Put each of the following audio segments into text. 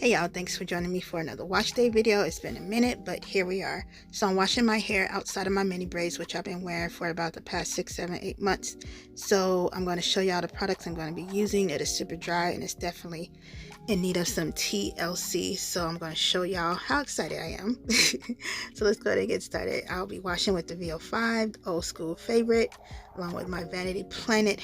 Hey y'all, thanks for joining me for another wash day video. It's been a minute, but here we are. So I'm washing my hair outside of my mini braids, which I've been wearing for about the past 6, 7, 8 months. So I'm going to show y'all the products I'm going to be using. It is super dry and it's definitely in need of some TLC. So I'm going to show y'all how excited I am. So let's go ahead and get started. I'll be washing with the VO5, the old school favorite, along with my Vanity Planet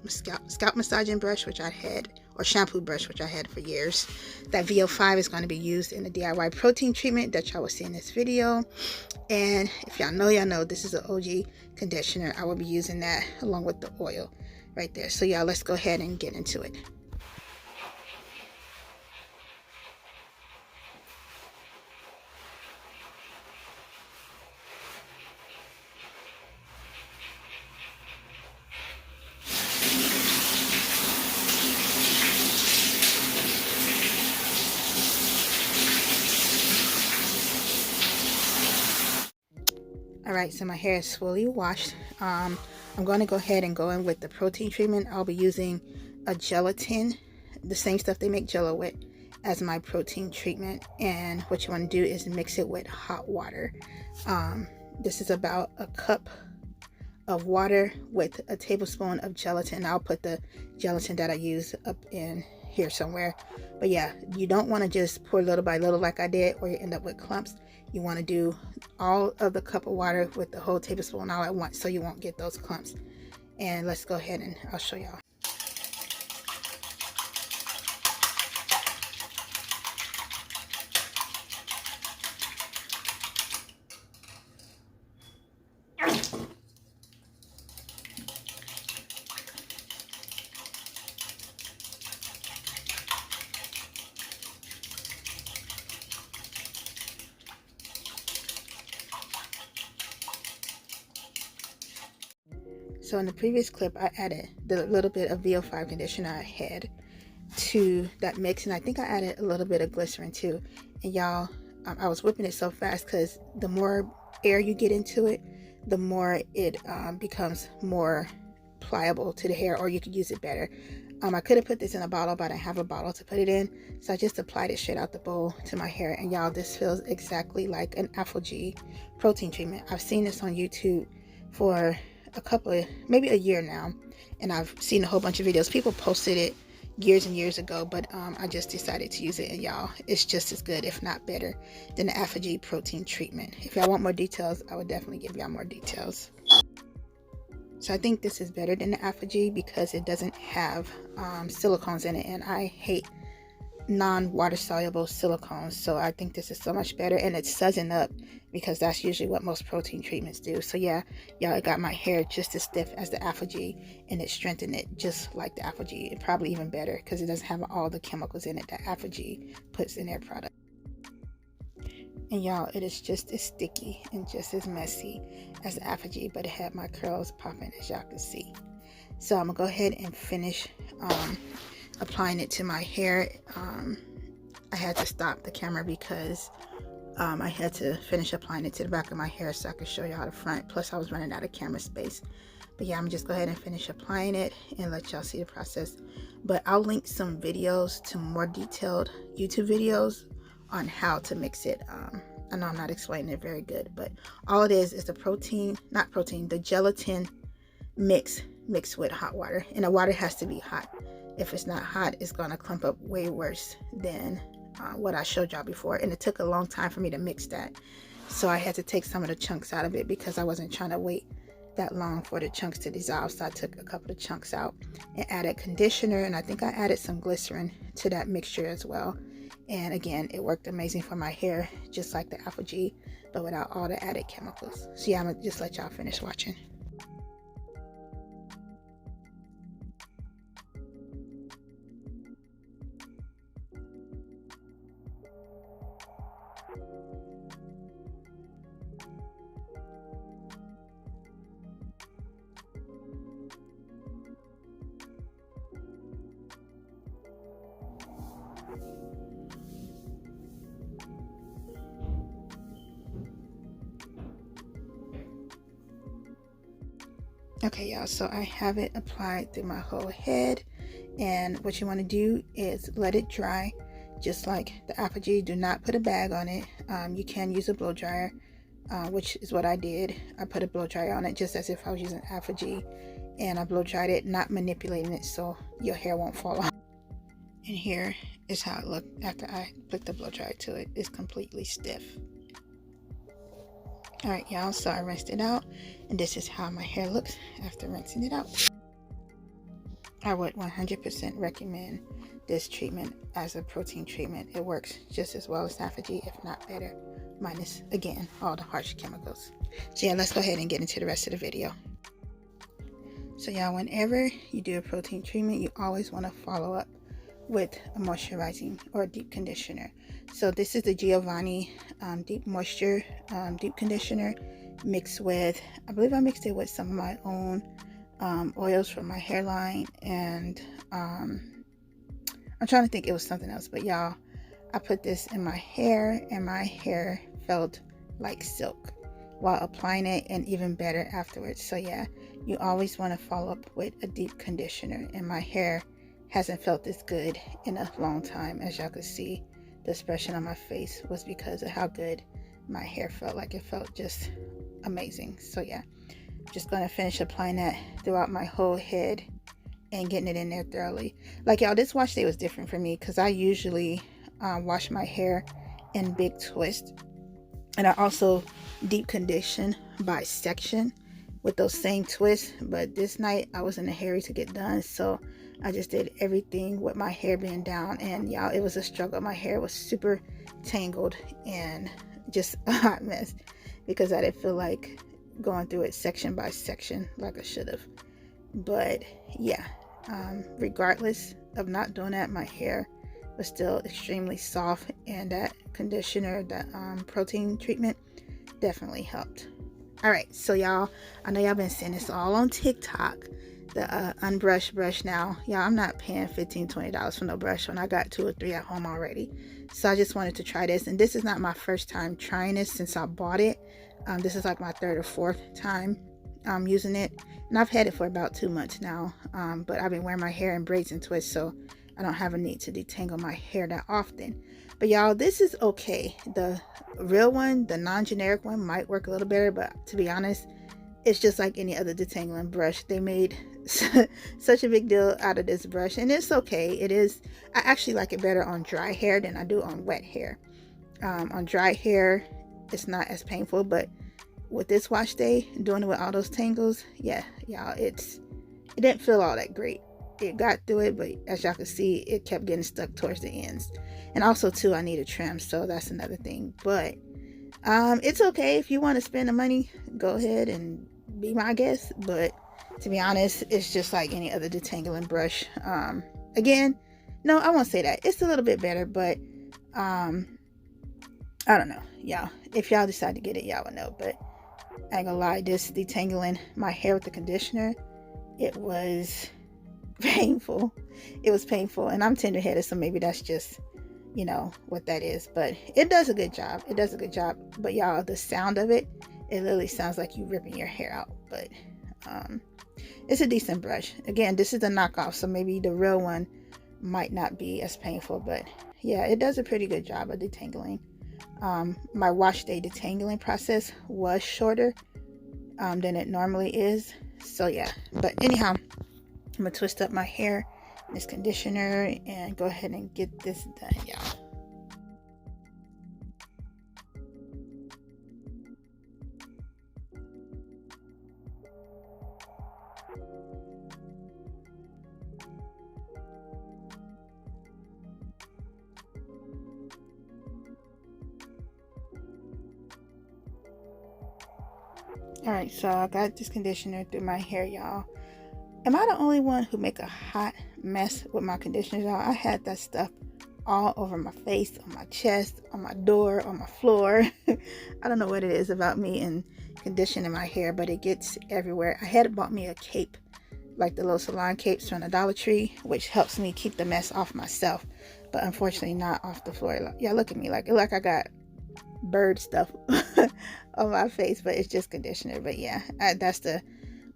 scalp massaging brush, which I had, or shampoo brush, which I had for years. That VO5 is going to be used in the DIY protein treatment that y'all will see in this video. And if y'all know this is an OG conditioner. I will be using that along with the oil right there. So y'all, let's go ahead and get into it. Alright, so my hair is fully washed. I'm going to go ahead and go in with the protein treatment. I'll be using a gelatin, the same stuff they make Jello with, as my protein treatment. And what you want to do is mix it with hot water. This is about a cup of water with a tablespoon of gelatin. I'll put the gelatin that I use up in here somewhere. But yeah, you don't want to just pour little by little like I did, or you end up with clumps. You want to do all of the cup of water with the whole tablespoon all at once so you won't get those clumps. And let's go ahead and I'll show y'all. So in the previous clip, I added the little bit of VO5 conditioner I had to that mix, and I think I added a little bit of glycerin too. And y'all, I was whipping it so fast because the more air you get into it, the more it becomes more pliable to the hair, or you could use it better. I could have put this in a bottle, but I didn't have a bottle to put it in, so I just applied it straight out the bowl to my hair. And y'all, this feels exactly like an Aphogee protein treatment. I've seen this on YouTube for a couple of, maybe a year now, and I've seen a whole bunch of videos. People posted it years and years ago, but I just decided to use it, and y'all, it's just as good, if not better, than the Aphogee protein treatment. If y'all want more details, I would definitely give y'all more details. So I think this is better than the Aphogee because it doesn't have silicones in it, and I hate non-water soluble silicones. So I think this is so much better, and it's sudsing up because that's usually what most protein treatments do. So yeah, y'all, it got my hair just as stiff as the Aphogee, and it strengthened it just like the Aphogee, and probably even better because it doesn't have all the chemicals in it that Aphogee puts in their product. And y'all, it is just as sticky and just as messy as the Aphogee, but it had my curls popping, as y'all can see. So I'm gonna go ahead and finish applying it to my hair. I had to stop the camera because I had to finish applying it to the back of my hair so I could show y'all the front. Plus I was running out of camera space. But yeah, I'm just go ahead and finish applying it and let y'all see the process. But I'll link some videos to more detailed YouTube videos on how to mix it. I know I'm not explaining it very good, but all it is the gelatin mixed with hot water, and the water has to be hot. If it's not hot, it's gonna clump up way worse than what I showed y'all before, and it took a long time for me to mix that, so I had to take some of the chunks out of it because I wasn't trying to wait that long for the chunks to dissolve. So I took a couple of chunks out and added conditioner, and I think I added some glycerin to that mixture as well. And again, it worked amazing for my hair, just like the Aphogee, but without all the added chemicals. So yeah, I'm gonna just let y'all finish watching. Okay, y'all, so I have it applied through my whole head, and what you want to do is let it dry just like the Aphogee. Do not put a bag on it. You can use a blow dryer, which is what I did. I put a blow dryer on it just as if I was using Aphogee, and I blow dried it, not manipulating it so your hair won't fall off. And here is how it looked after I put the blow dryer to it. It's completely stiff. Alright y'all, so I rinsed it out, and this is how my hair looks after rinsing it out. I would 100% recommend this treatment as a protein treatment. It works just as well as Aphogee, if not better, minus, again, all the harsh chemicals. So yeah, let's go ahead and get into the rest of the video. So y'all, whenever you do a protein treatment, you always want to follow up with a moisturizing or a deep conditioner. So this is the Giovanni deep moisture deep conditioner mixed with, I believe I mixed it with some of my own oils from my hairline, and I'm trying to think, it was something else, but y'all, I put this in my hair and my hair felt like silk while applying it, and even better afterwards. So yeah, you always want to follow up with a deep conditioner, and my hair hasn't felt this good in a long time. As y'all could see, the expression on my face was because of how good my hair felt. Like, it felt just amazing. So yeah, just gonna finish applying that throughout my whole head and getting it in there thoroughly. Like y'all, this wash day was different for me because I usually wash my hair in big twists, and I also deep condition by section with those same twists. But this night I was in a hurry to get done, so I just did everything with my hair being down, and y'all, it was a struggle. My hair was super tangled and just a hot mess because I didn't feel like going through it section by section like I should have. But yeah, regardless of not doing that, my hair was still extremely soft, and that conditioner, that protein treatment, definitely helped. All right, so y'all, I know y'all been seeing this all on TikTok, the Unbrush brush. Now y'all, I'm not paying $15-20 for no brush when I got 2 or 3 at home already. So I just wanted to try this, and this is not my first time trying this since I bought it. This is like my 3rd or 4th time using it, and I've had it for about 2 months now. But I've been wearing my hair in braids and twists, so I don't have a need to detangle my hair that often. But y'all, this is okay. The real one, the non-generic one, might work a little better, but to be honest, it's just like any other detangling brush. They made such a big deal out of this brush, and it's okay. It is, I actually like it better on dry hair than I do on wet hair. On dry hair, it's not as painful, but with this wash day, doing it with all those tangles, yeah, y'all, it didn't feel all that great. It got through it, but as y'all can see, it kept getting stuck towards the ends. And also too, I need a trim, so that's another thing. But it's okay. If you want to spend the money, go ahead and be my guest. But to be honest, it's just like any other detangling brush. Again, no, I won't say that. It's a little bit better, but I don't know, y'all. If y'all decide to get it, y'all will know. But I ain't gonna lie, this detangling my hair with the conditioner, it was painful. It was painful, and I'm tender-headed, so maybe that's just, you know, what that is. But it does a good job. It does a good job. But y'all, the sound of it, it literally sounds like you ripping your hair out. But it's a decent brush. Again, this is the knockoff, so maybe the real one might not be as painful. But yeah, it does a pretty good job of detangling. My wash day detangling process was shorter than it normally is. So yeah, but anyhow, I'm gonna twist up my hair in this conditioner and go ahead and get this done, y'all. Alright, so I got this conditioner through my hair, y'all. Am I the only one who make a hot mess with my conditioner, y'all? I had that stuff all over my face, on my chest, on my door, on my floor. I don't know what it is about me and conditioning my hair, but it gets everywhere. I had bought me a cape, like the little salon capes from the Dollar Tree, which helps me keep the mess off myself, but unfortunately not off the floor. Yeah, look at me, like I got bird stuff on my face, but it's just conditioner. But yeah, that's the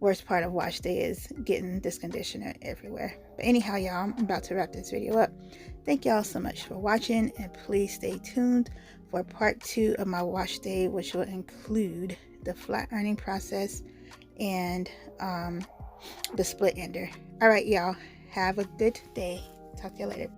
worst part of wash day is getting this conditioner everywhere. But anyhow, y'all, I'm about to wrap this video up. Thank y'all so much for watching, and please stay tuned for part 2 of my wash day, which will include the flat ironing process and the split ender. All right, y'all, have a good day. Talk to you later.